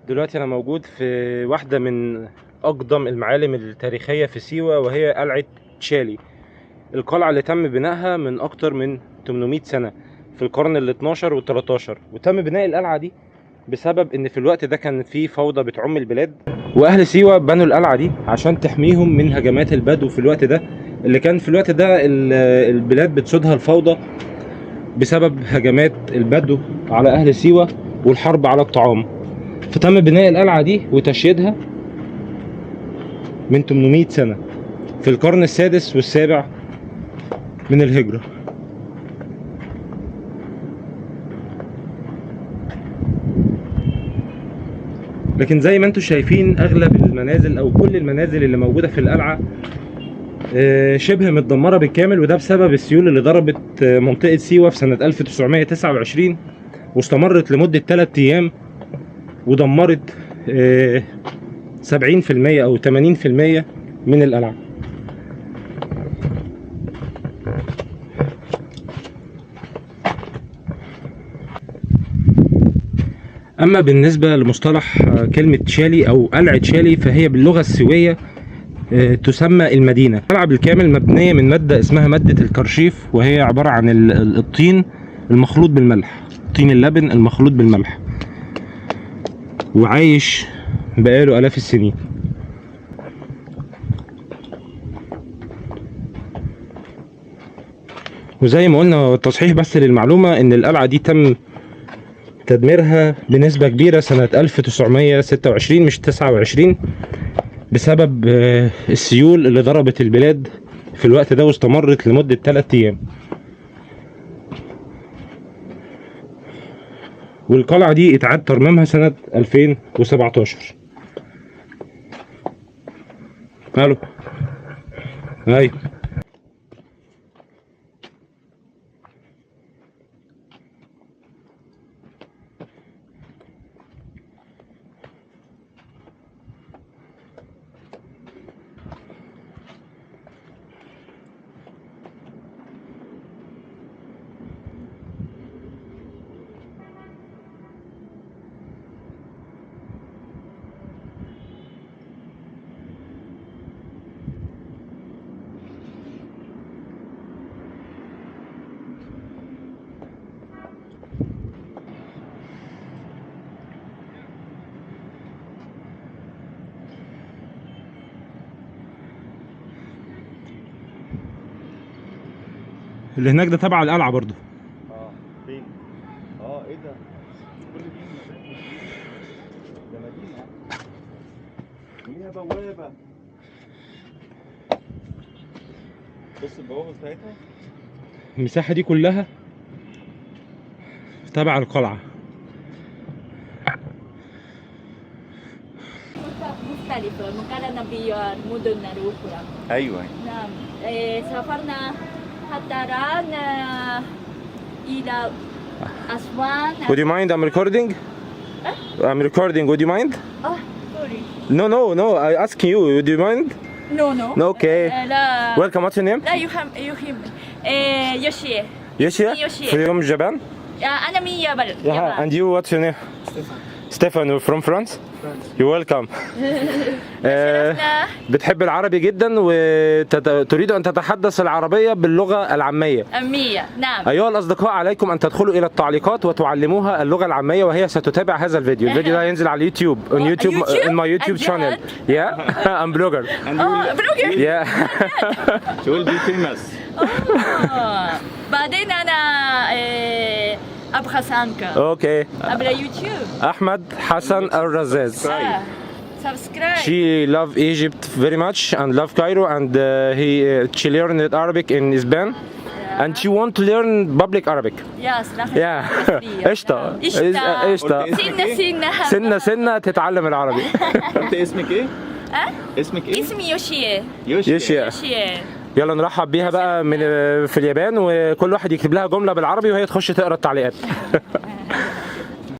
دلوقتي أنا موجود في واحدة من أقدم المعالم التاريخية في سيوة، وهي قلعة تشالي. القلعة اللي تم بنائها من أكتر من 800 سنة في القرن ال 12 وال 13، وتم بناء القلعة دي بسبب إن في الوقت ده كان في فوضى بتعم البلاد، وأهل سيوة بنوا القلعة دي عشان تحميهم من هجمات البدو في الوقت ده، اللي كان في الوقت ده البلاد بتسودها الفوضى بسبب هجمات البدو على أهل سيوة والحرب على الطعام. فتم بناء القلعة دي وتشييدها من 800 سنة في القرن السادس والسابع من الهجرة. لكن زي ما انتم شايفين اغلب المنازل او كل المنازل اللي موجودة في القلعة شبه متدمرة بالكامل، وده بسبب السيول اللي ضربت منطقة سيوة في سنة 1929 واستمرت لمدة 3 ايام، ودمرت 70% او 80% من القلعة. اما بالنسبة لمصطلح كلمة تشالي او قلعة تشالي، فهي باللغة السوية تسمى المدينة. القلعة بالكامل مبنية من مادة اسمها مادة الكرشيف، وهي عبارة عن الطين المخلوط بالملح، طين اللبن المخلوط بالملح، وعايش بقاله آلاف السنين. وزي ما قلنا التصحيح بس للمعلومة ان القلعة دي تم تدميرها بنسبة كبيرة سنة 1926 مش 29 بسبب السيول اللي ضربت البلاد في الوقت ده واستمرت لمدة 3 ايام. والقلعة دي اتعاد ترميمها سنة 2017. الو ايوه. اللي هناك ده تبع القلعة برضو. فين؟ ايه ده؟ كل دي مباني ده مدينة وليها بوابة. بص البوابة بتاعتها. المساحة دي كلها تبع القلعة. مختلفة مقارنة بالمدن الأخرى. ايوه نعم. سافرنا حتى الآن إلى أسوان. Would you mind I'm recording? I'm recording. Would you mind? sorry. No. I ask you. Would you mind? No. Okay. لا. Welcome. What's your name? لا يهم. يوشي. Yoshia. From Japan? أنا من اليابان. Yeah. And you? What's your name? Stefan. From France? You're welcome. بتحب العربي جدا وتريد أن تتحدث العربية باللغة العامية. أمية. نعم. أيها الأصدقاء، عليكم أن تدخلوا إلى التعليقات وتعلموها اللغة العامية، وهي ستتابع هذا الفيديو. الفيديو ده هينزل على اليوتيوب. On YouTube? In my YouTube channel. Yeah. I'm blogger. blogger. Yeah. She will be famous. بعدين أنا أبحث عنك. Okay. عبر يوتيوب. أحمد حسن الرزاز. Subscribe. She love Egypt very much and love Cairo, and she learned Arabic in Spain, and she want to learn public Arabic. Yes. Yeah. قشطة. قشطة. سنة تتعلم العربي. انت اسمك ايه؟ اسمك ايه؟ اسمي يوشي. يوشيا. يلا نرحب بيها بقى من في اليابان، وكل واحد يكتب لها جملة بالعربي وهي تخش تقرا التعليقات.